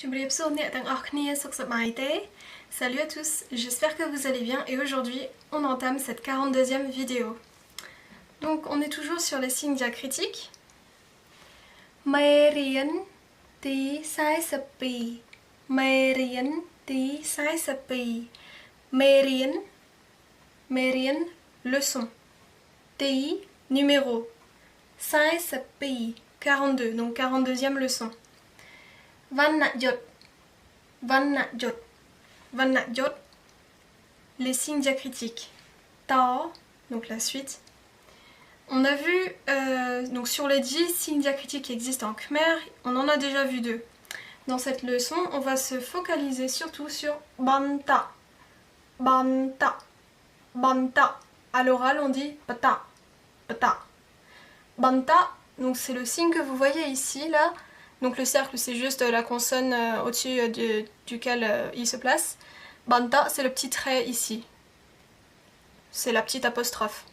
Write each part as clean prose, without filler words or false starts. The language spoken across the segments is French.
Salut à tous, j'espère que vous allez bien et aujourd'hui on entame cette 42e vidéo. Donc on est toujours sur les signes diacritiques. Merian ti sai sapi. Merian ti sai sapi. Merian, Merian, leçon. Ti, numéro. Sai sapi, 42, donc 42e leçon. Vanna jot, vanna jot, vanna jot, les signes diacritiques. Ta, donc la suite. On a vu, donc sur les 10 signes diacritiques qui existent en khmer, on en a déjà vu 2. Dans cette leçon, on va se focaliser surtout sur banta, banta, banta. À l'oral, on dit pata, pata. Banta, donc c'est le signe que vous voyez ici, là. Donc le cercle, c'est juste la consonne au-dessus duquel il se place. Banta, c'est le petit trait ici. C'est la petite apostrophe.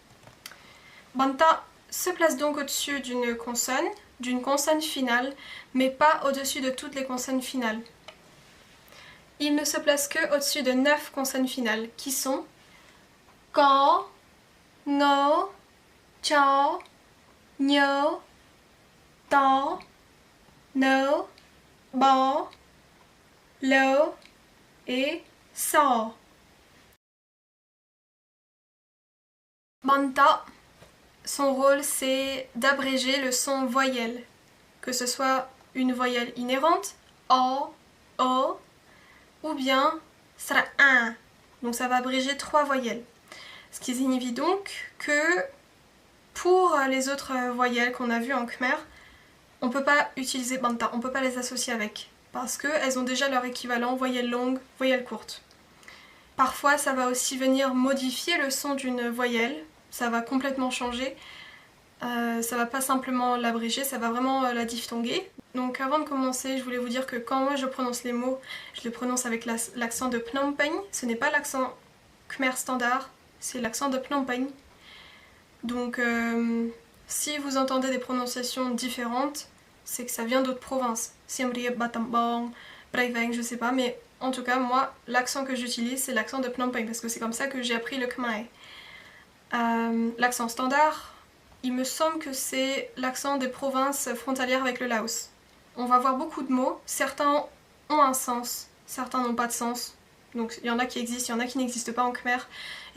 Banta se place donc au-dessus d'une consonne finale, mais pas au-dessus de toutes les consonnes finales. Il ne se place que au-dessus de 9 consonnes finales, qui sont Ko, Ngo, Cho, Nyo, To, No, Bo, Lo et So. Banta, son rôle c'est d'abréger le son voyelle, que ce soit une voyelle inhérente, O, O, ou bien sera un. Donc ça va abréger 3 voyelles. Ce qui signifie donc que pour les autres voyelles qu'on a vues en khmer, on ne peut pas utiliser banta, on ne peut pas les associer avec, parce qu'elles ont déjà leur équivalent voyelle longue, voyelle courte. Parfois ça va aussi venir modifier le son d'une voyelle, ça va complètement changer, ça va pas simplement l'abréger, ça va vraiment la diphtonguer. Donc avant de commencer, je voulais vous dire que quand moi je prononce les mots, je les prononce avec l'accent de Phnom Penh, ce n'est pas l'accent khmer standard, c'est l'accent de Phnom Penh. Donc si vous entendez des prononciations différentes, c'est que ça vient d'autres provinces. Siem Reap, Battambang, Breiveng, je sais pas, mais en tout cas, moi, l'accent que j'utilise, c'est l'accent de Phnom Penh, parce que c'est comme ça que j'ai appris le khmer. L'accent standard, il me semble que c'est l'accent des provinces frontalières avec le Laos. On va voir beaucoup de mots, certains ont un sens, certains n'ont pas de sens. Donc il y en a qui existent, il y en a qui n'existent pas en khmer.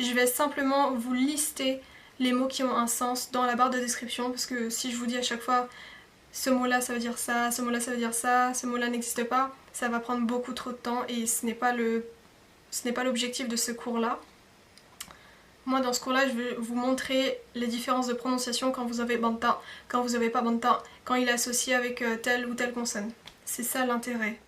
Je vais simplement vous lister les mots qui ont un sens dans la barre de description, parce que si je vous dis à chaque fois ce mot-là ça veut dire ça, ce mot-là ça veut dire ça, ce mot-là n'existe pas, ça va prendre beaucoup trop de temps et ce n'est pas l'objectif de ce cours-là. Moi dans ce cours-là je vais vous montrer les différences de prononciation quand vous avez banta, quand vous n'avez pas banta, quand il est associé avec telle ou telle consonne. C'est ça l'intérêt.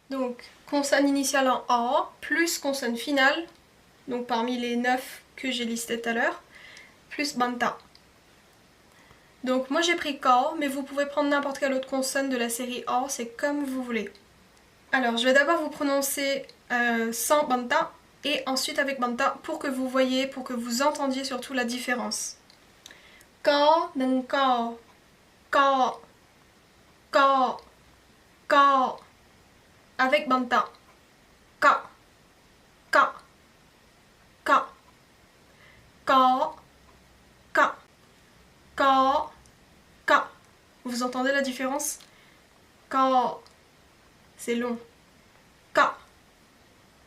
Donc, consonne initiale en A, plus consonne finale, donc parmi les 9 que j'ai listés tout à l'heure, plus banta. Donc moi j'ai pris Ka, mais vous pouvez prendre n'importe quelle autre consonne de la série A, c'est comme vous voulez. Alors je vais d'abord vous prononcer sans banta, et ensuite avec banta, pour que vous voyez, pour que vous entendiez surtout la différence. Ka, nung ka, ka, ka, ka. Avec banta. Ka, ka, ka, ka, ka, ka, ka. Vous entendez la différence? Ka, c'est long. Ka,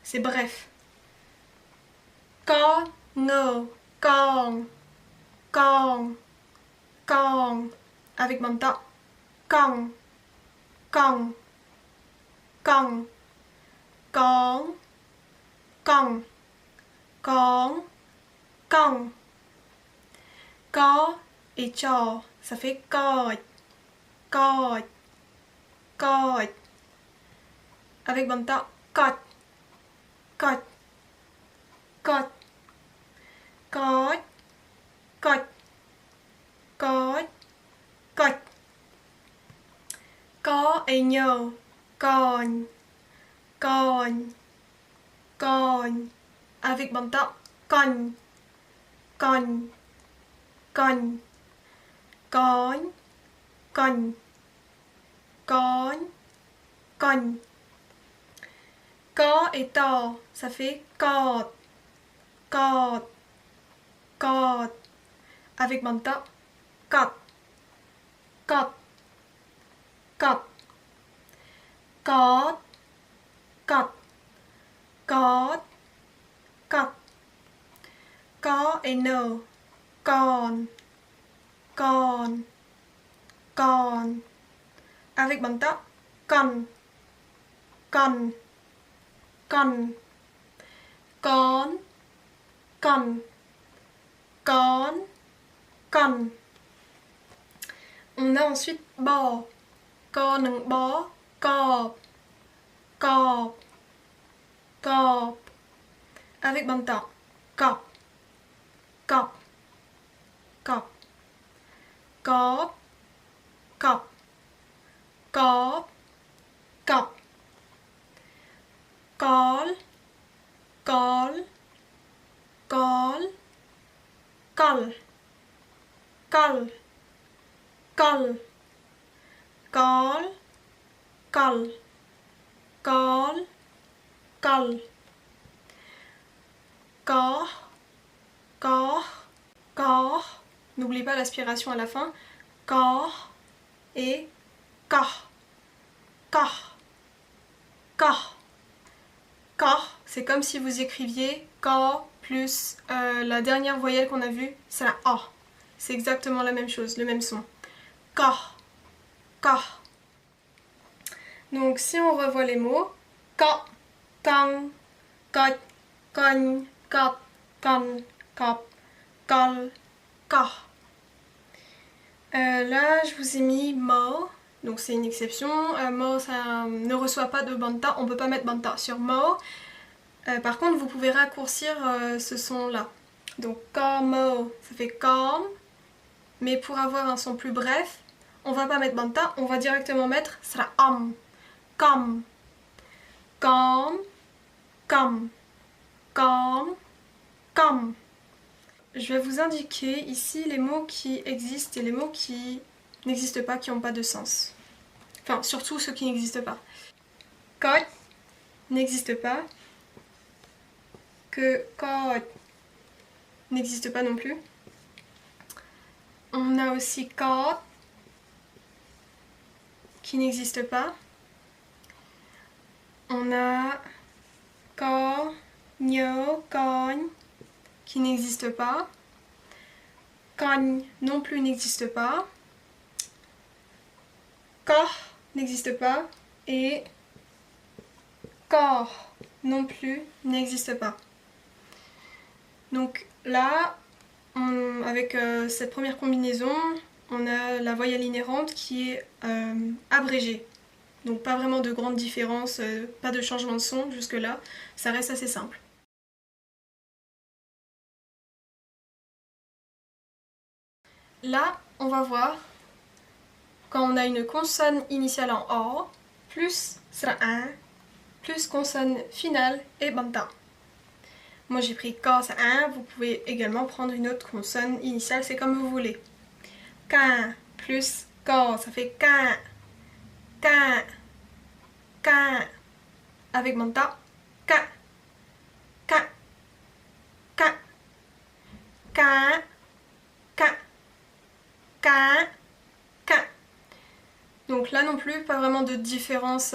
c'est bref. Ka, no, kang, kang, kang. Avec banta. Kang, kang, kang, kang, kang, kang, kang. Ka et cha, ça fait ka, ka, ka. Avec banta, kat, kat, kat, kat, kat, kat, kat. Ka et nyo, con, con, con. Avec banta, con, con, con, con, cogne, cogne, cogne. Co et to, ça fait corde, corde, corde. Avec banta, code, code, code, code, code, code, code. Co et no, con, con, con. Avec banta, con, con, con, con, con, con, con. On a ensuite bo, co nâng bo, cọp, cọp, cọp. Avec banta, cọp, cọp, cọp, cọp, cọp, cọp, cọp. Call, call, call, call, call, call, call, call, call, call. Corps, corps, corps. N'oublie pas l'aspiration à la fin. Corps et corps, corps, corps. Corps, c'est comme si vous écriviez corps plus la dernière voyelle qu'on a vue, c'est la A. C'est exactement la même chose, le même son. Corps, corps. Donc si on revoit les mots, co, con, coc, cogne, cop, con, cop, col, corps. Là, je vous ai mis mo, donc c'est une exception. Mo, ça ne reçoit pas de banta, on ne peut pas mettre banta sur mo. Par contre, vous pouvez raccourcir ce son-là. Donc, mo, ça fait comme, mais pour avoir un son plus bref, on va pas mettre banta, on va directement mettre sera comme, comme, comme, comme, comme. Je vais vous indiquer ici les mots qui existent et les mots qui n'existent pas, qui n'ont pas de sens. Enfin, surtout ceux qui n'existent pas. Cote n'existe pas. Que cote n'existe pas non plus. On a aussi cote qui n'existe pas. On a cogno, cogne qui n'existe pas. Cogne non plus n'existe pas. Corps n'existe pas. Et corps non plus n'existe pas. Donc là, avec cette première combinaison, on a la voyelle inhérente qui est abrégée. Donc pas vraiment de grande différence, pas de changement de son jusque là, ça reste assez simple. Là, on va voir quand on a une consonne initiale en A, plus sera un, plus consonne finale et banta. Moi j'ai pris K, c'est 1, vous pouvez également prendre une autre consonne initiale, c'est comme vous voulez. Qu'un plus K, ça fait qu'un, qu'un, qu'un. Avec banta, qu'un, qu'un, qu'un, qu'un, qu'un, qu'un, qu'un. Donc là non plus, pas vraiment de différence,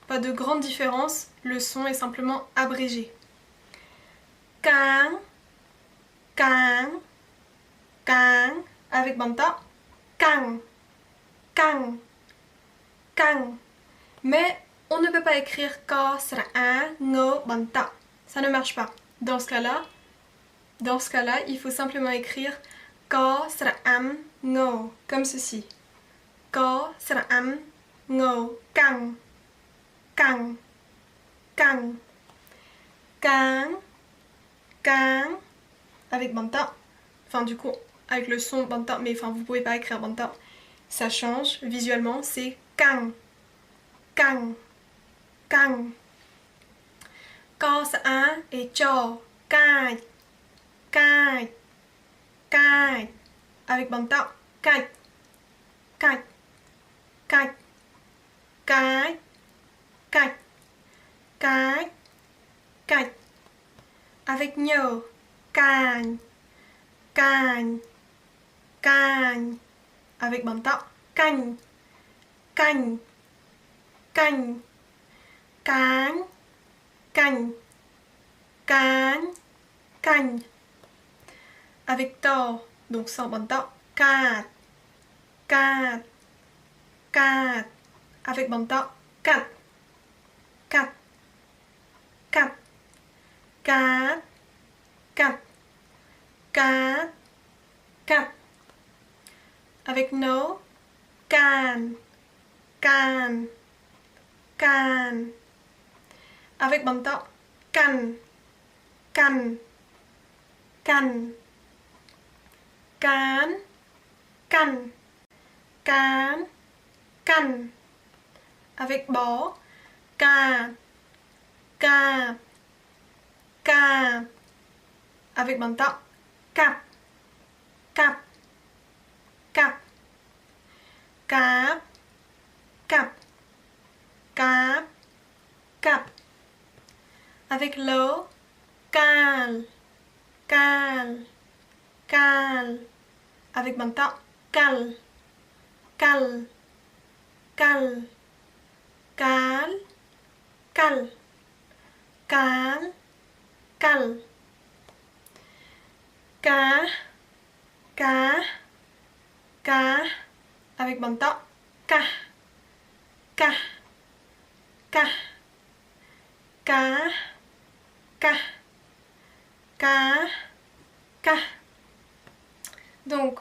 pas de grande différence, le son est simplement abrégé. Can, can, can, avec banta, can, can, can. Mais on ne peut pas écrire ka sera un, no, banta. Ça ne marche pas. Dans ce cas-là, il faut simplement écrire ka sera am, no, comme ceci. Ka sera am, no, can, can, can, can. Can, avec banta, enfin du coup avec le son banta, mais enfin vous pouvez pas écrire banta, ça change visuellement, c'est can, can, can. Ko c'est un et cho, kai, kai, kai, avec banta, kai, cạch, cạch, cái, cạch, cái, cạch. Avec nhờ, cành, cành, cành. Avec bằng tóc, cành, cành, cành, cánh, cành, cánh, cành. Avec to, donc sans bằng tóc, cạt, cạt, cạt. Avec bằng tóc, cắt, cắt, cắt, cắt, cắt, cắt, cắt. Avec no, can, can, can. Avec bằng tóc, canh, canh, canh, cán, canh, cán, canh. Avec bó, cà, cà, cà. Avec bằng tóc, cặp, cặp, cặp, cáp, cặp, cáp, cặp. Avec l'eau, cal, cal, cal. Avec bằng tóc, cal, cal, cal, cal, cal, cal, cal. Cá, cá, cá. Avec bằng tóc, ca, ca, ca, cá, ca, cá, ca. Donc,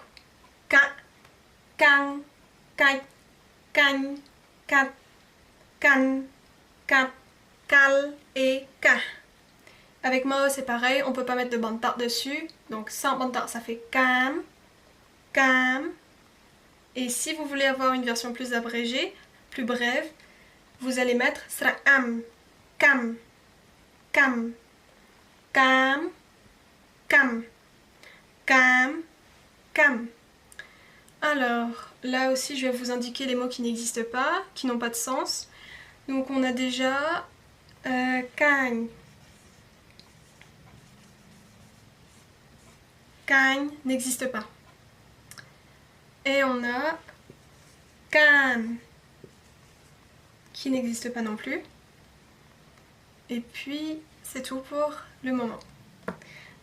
ca, can, cạch, canh, cắt, can, cap, cal et ca. Avec mo, c'est pareil, on ne peut pas mettre de bantard dessus. Donc sans bantard, ça fait cam, cam. Et si vous voulez avoir une version plus abrégée, plus brève, vous allez mettre sera am, cam, cam, cam, cam, cam, cam. Alors, là aussi, je vais vous indiquer les mots qui n'existent pas, qui n'ont pas de sens. Donc on a déjà cagne. Cagne n'existe pas. Et on a canne qui n'existe pas non plus. Et puis c'est tout pour le moment.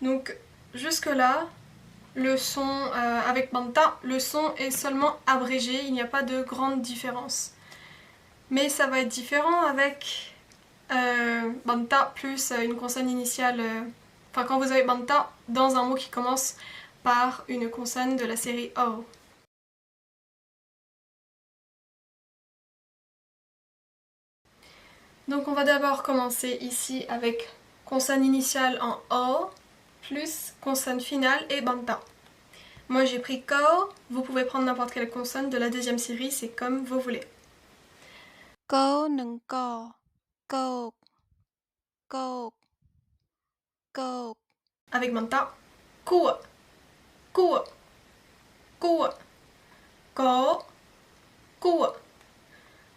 Donc jusque là, le son avec banta, le son est seulement abrégé, il n'y a pas de grande différence. Mais ça va être différent avec banta plus une consonne initiale. Enfin, quand vous avez banta dans un mot qui commence par une consonne de la série O. Donc on va d'abord commencer ici avec consonne initiale en O plus consonne finale et banta. Moi j'ai pris ko, vous pouvez prendre n'importe quelle consonne de la deuxième série, c'est comme vous voulez. Ko nâng ko, ko, ko, ko. Avec banta, ku, ku, ku, ko, ku,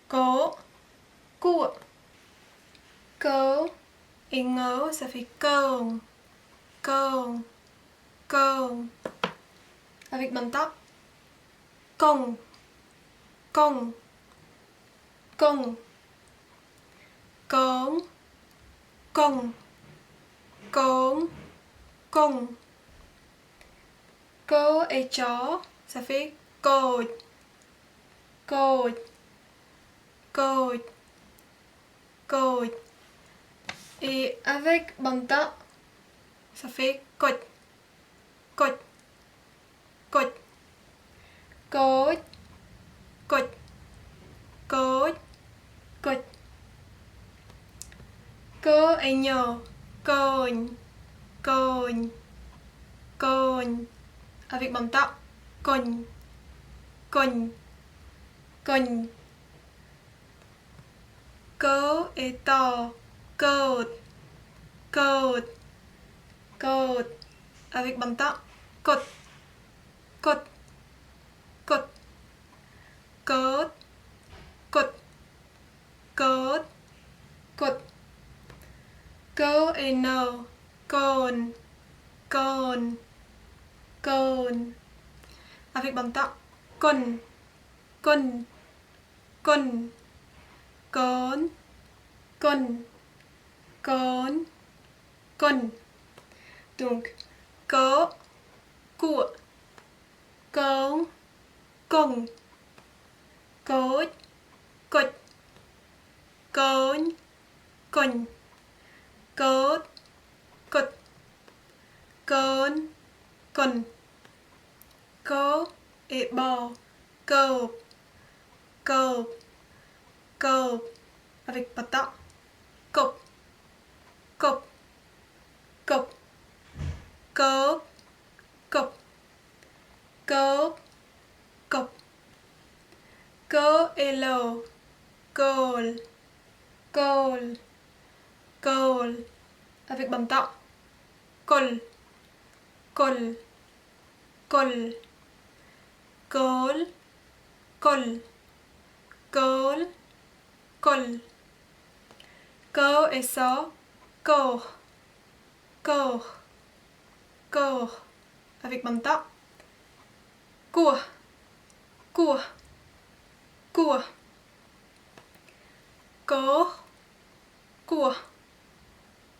ko, ku. Ko et ngo, ça fait ko, ko, ko. Avec banta, kong, kong, kong, kong, kong, kong, kong. Ko et chó, ça fait code, code, code, code. Et avec banta, ça fait code, code, code, code, code, code, code. Ko et nhô, cogne, cogne, cogne. Avec banta, cogne, cogne, cogne. Ko et to, code, code, code. Avec banta, code, code, code. code, code, code, code. Go et no, cone, cone, cone. Avec banta, con, con, con, con, con, con, con. Donc, co, cua, con, con, code, code, con, con, code, code, con, con. Co et bo, go, go, go. Avec pata, cop, cop, cop, cop, cop, cop, cop. Go et lo, goal, goal, goal. Avec banta, col, col, col, col, col, col, col. Go et so, corps, corps, corps. Avec banta, cours, cours, cours. Corps, cours,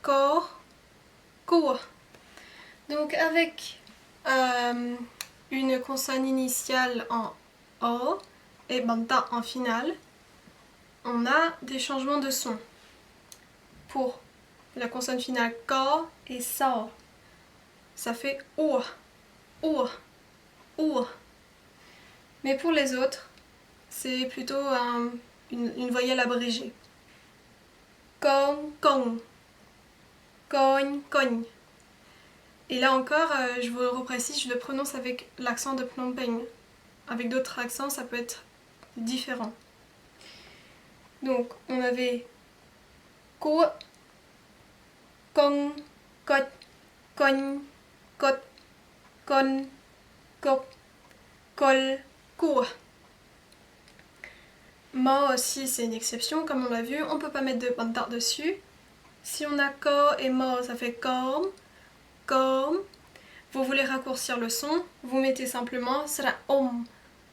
corps, cours. Donc avec une consonne initiale en O et banta en finale, on a des changements de son. Pour la consonne finale ko et so, ça fait ou, ou, ou. Mais pour les autres, c'est plutôt une voyelle abrégée. Con, con, cogne, cogne. Et là encore, je vous le reprécise, je le prononce avec l'accent de Phnom Penh. Avec d'autres accents, ça peut être différent. Donc, on avait ko, con, cote, cogne, cote, con, cop, col, cour. Mo aussi, c'est une exception, comme on l'a vu, on ne peut pas mettre de bantard dessus. Si on a ko et mo, ça fait com, com. Vous voulez raccourcir le son, vous mettez simplement sera om,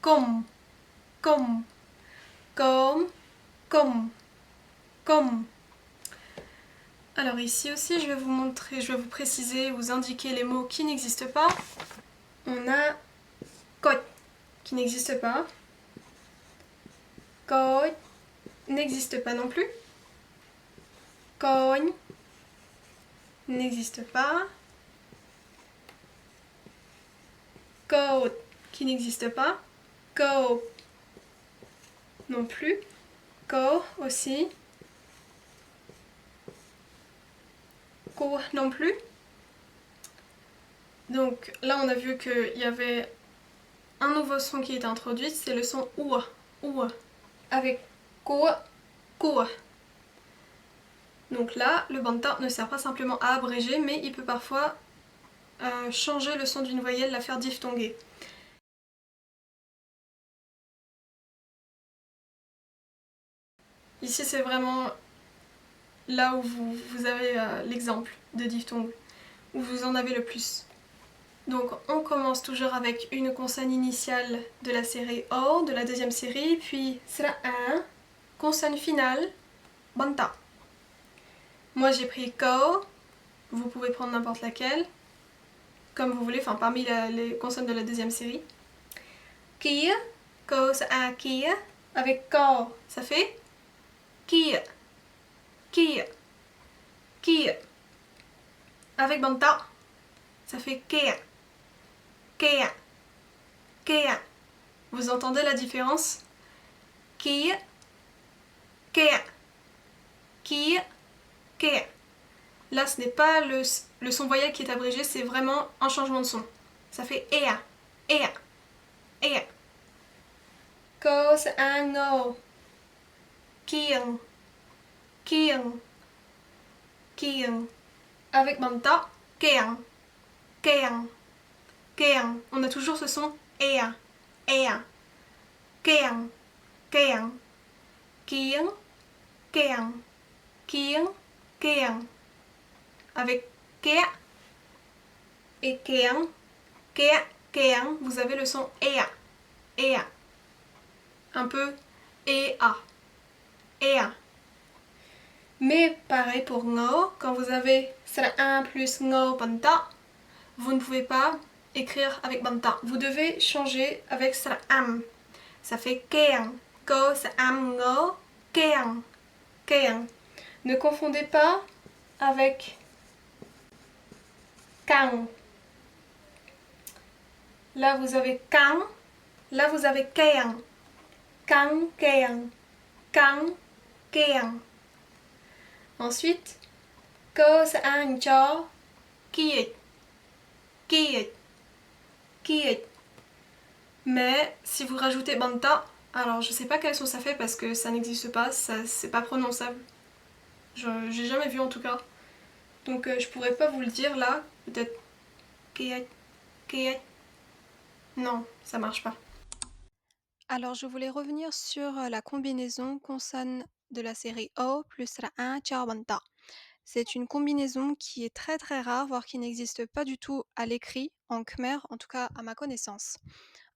com, com, com, com, com. Alors ici aussi, je vais vous montrer, je vais vous préciser, vous indiquer les mots qui n'existent pas. On a cote qui n'existe pas. Cote n'existe pas non plus. Cogne n'existe pas. Côte qui n'existe pas. Co non plus. Co aussi. Co non plus. Donc là on a vu qu'il y avait un nouveau son qui est introduit, c'est le son ou, ou, avec ko, ko. Donc là, le banta ne sert pas simplement à abréger, mais il peut parfois changer le son d'une voyelle, la faire diphtonguer. Ici c'est vraiment là où vous avez l'exemple de diphtongue, où vous en avez le plus. Donc on commence toujours avec une consonne initiale de la série O, de la deuxième série, puis sera un, consonne finale, banta. Moi j'ai pris ko, vous pouvez prendre n'importe laquelle, comme vous voulez, enfin parmi les consonnes de la deuxième série. Kia, ko c'est un kia, avec ko ça fait kia, kia, kia. Avec banta, ça fait kea, kea, kea. Vous entendez la différence? Kia, kea, kia, kea. Là, ce n'est pas le son voyelle qui est abrégé, c'est vraiment un changement de son. Ça fait ea, ea, ea. Ko c'est un no. Kieng, kieng, kieng. Avec banta, keang, keang, keang. On a toujours ce son ea, ea, keang, Kéang. Kieng, kéang. Kieng, kéang. Avec ke et kéang, kéang, vous avez le son ea. Ea. Un peu ea. Ea. Mais pareil pour ngo, quand vous avez un plus ngo banta, vous ne pouvez pas écrire avec banta. Vous devez changer avec am. Ça fait keang. Go am ngo, keang. Keang. Ne confondez pas avec kang. Là vous avez kang, là vous avez keang. Kang, keang. Kang, keang. Ensuite, ko an cho, kiet. Kiet. Kiet. Mais si vous rajoutez banta, alors je sais pas quel son ça fait parce que ça n'existe pas, ça c'est pas prononçable. J'ai jamais vu en tout cas. Donc je pourrais pas vous le dire là, peut-être kiet, kiet. Non, ça marche pas. Alors, je voulais revenir sur la combinaison consonne de la série O plus la 1 Banta. C'est une combinaison qui est très très rare, voire qui n'existe pas du tout à l'écrit, en khmer, en tout cas à ma connaissance.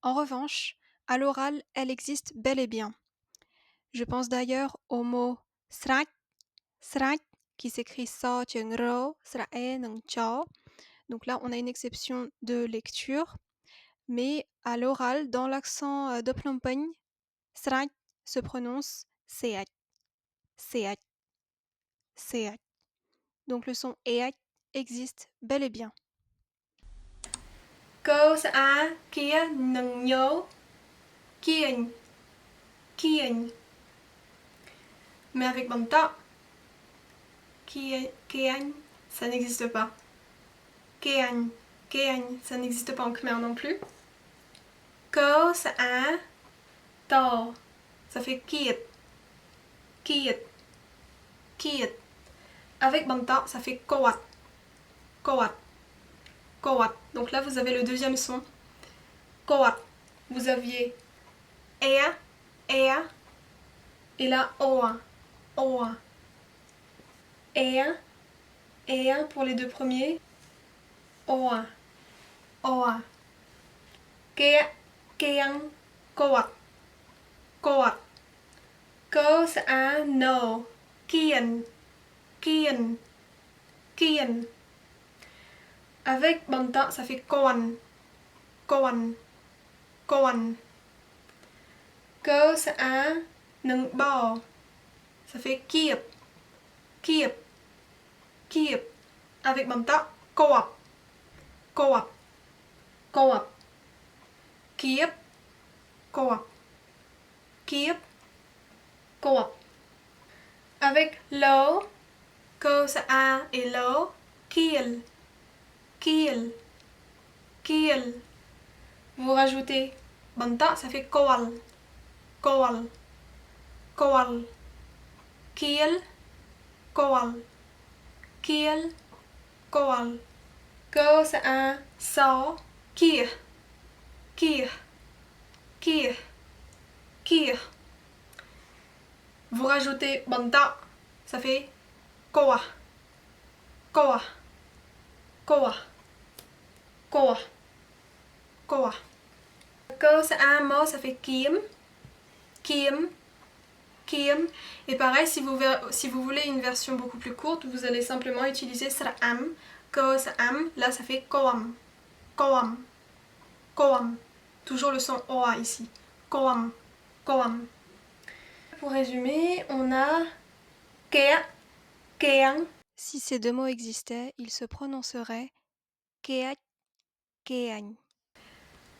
En revanche, à l'oral, elle existe bel et bien. Je pense d'ailleurs au mot srak, srak, qui s'écrit so ro, srae nung cho. Donc là, on a une exception de lecture, mais à l'oral, dans l'accent de Phnom Penh, srak se prononce seat, seat, seat. Donc le son eat existe bel et bien. Cô xã kia nâng nhớ kiên, kiên. Mais avec banta, kian, ça n'existe pas. Kian, kian, ça n'existe pas en khmer non plus. Cô xã to, ça fait kiet, kiet, kiet. Avec banta, ça fait koat, koat, koat. Donc là, vous avez le deuxième son. Koat. Vous aviez ea, ea, et là oa, oa. Ea, ea pour les deux premiers. Oa, oa. Kea, keang, koat, koat. Ko sa no, kien, kien, kien. Avec banta, ça fait koan, koan, koan. Ko sa nung bo, ça fait kiep, kiep, kiep. Avec banta, koap, koap, koap. Kiep, koap, kiep, koap. Avec lo, ko sa et lo, kiel, kiel, kiel. Vous rajoutez banta, ça fait koal, koal, koal. Kiel, koal, kiel, koal. Ko sa so, kir, kir, kir, kir. Vous rajoutez banta, ça fait koa, koa, koa, koa, koa. Ko sa mo, ça fait kiem, kiem, kiem. Et pareil, si vous voulez une version beaucoup plus courte, vous allez simplement utiliser sra'am, ko sa'am. Là, ça fait koam, koam, koam. Toujours le son oa ici. Koam, koam. Pour résumer, on a kea, keang. Si ces deux mots existaient, ils se prononceraient keat, keagne.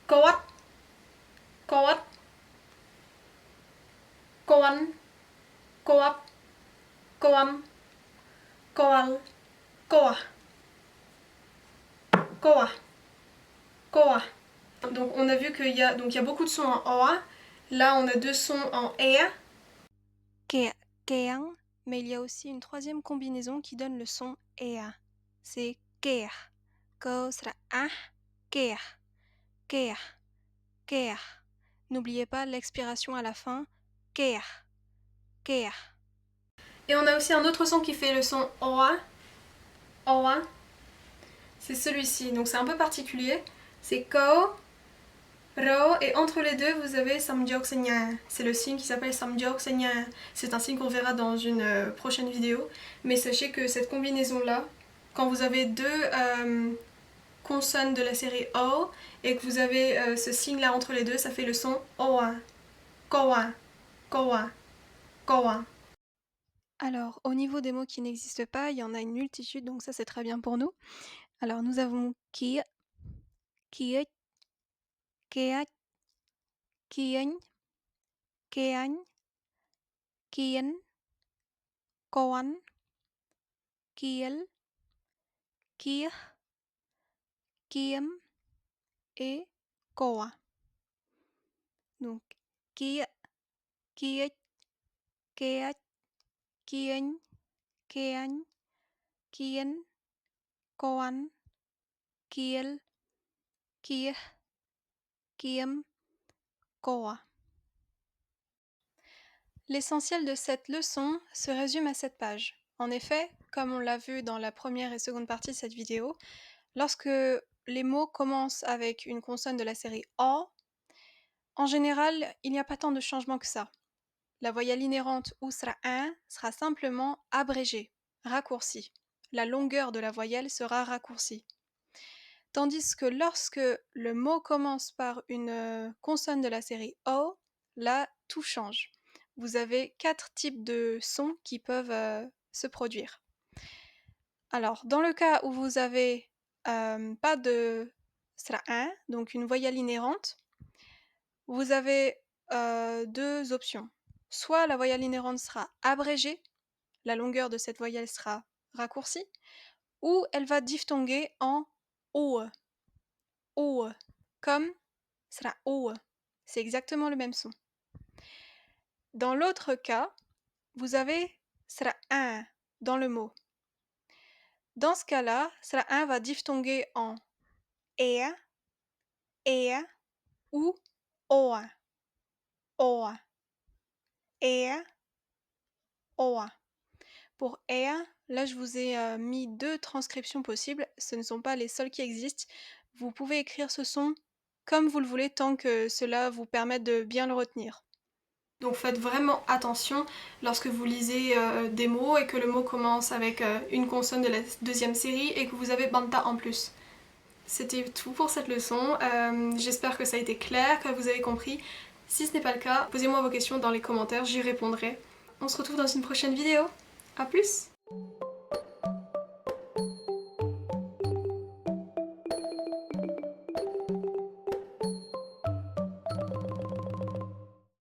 Koat, koat, koan, koap, koam, koal, koa, koa, koa. Donc on a vu qu'il y a beaucoup de sons en oa. Là on a deux sons en ea. Keang, mais il y a aussi une troisième combinaison qui donne le son ea. C'est keah. Ko sera ah, keah, keah, keah. N'oubliez pas l'expiration à la fin, Guerre. Guerre. Et on a aussi un autre son qui fait le son oa. Oa. C'est celui-ci, donc c'est un peu particulier. C'est ko, ro, et entre les deux vous avez samjokseña. C'est le signe qui s'appelle samjokseña. C'est un signe qu'on verra dans une prochaine vidéo. Mais sachez que cette combinaison-là, quand vous avez deux consonnes de la série O et que vous avez ce signe-là entre les deux, ça fait le son oa. Koa, koa, koa. Alors, au niveau des mots qui n'existent pas, il y en a une multitude, donc ça c'est très bien pour nous. Alors, nous avons ki, kiek, keak, kien, kean, kien, koan, kiel, kir, kiem et koa. Donc, ki, kiek, keak, kien, kean, kien, koan, kiel, kir, kiem, koa. L'essentiel de cette leçon se résume à cette page. En effet, comme on l'a vu dans la première et seconde partie de cette vidéo, lorsque les mots commencent avec une consonne de la série O, en général, il n'y a pas tant de changements que ça. La voyelle inhérente ou sera un sera simplement abrégée, raccourcie. La longueur de la voyelle sera raccourcie. Tandis que lorsque le mot commence par une consonne de la série O, là, tout change. Vous avez 4 types de sons qui peuvent se produire. Alors, dans le cas où vous avez pas de sera un, donc une voyelle inhérente, vous avez 2 options. Soit la voyelle inhérente sera abrégée, la longueur de cette voyelle sera raccourcie, ou elle va diphtonguer en OE. OE, comme sera OE. C'est exactement le même son. Dans l'autre cas, vous avez sera un dans le mot. Dans ce cas-là, sera un va diphtonguer en ea, ea ou oa, oa, ea, oa. Pour ea, là je vous ai mis 2 transcriptions possibles, ce ne sont pas les seules qui existent. Vous pouvez écrire ce son comme vous le voulez tant que cela vous permette de bien le retenir. Donc faites vraiment attention lorsque vous lisez des mots et que le mot commence avec une consonne de la deuxième série et que vous avez banta en plus. C'était tout pour cette leçon. J'espère que ça a été clair, que vous avez compris. Si ce n'est pas le cas, posez-moi vos questions dans les commentaires, j'y répondrai. On se retrouve dans une prochaine vidéo. A plus!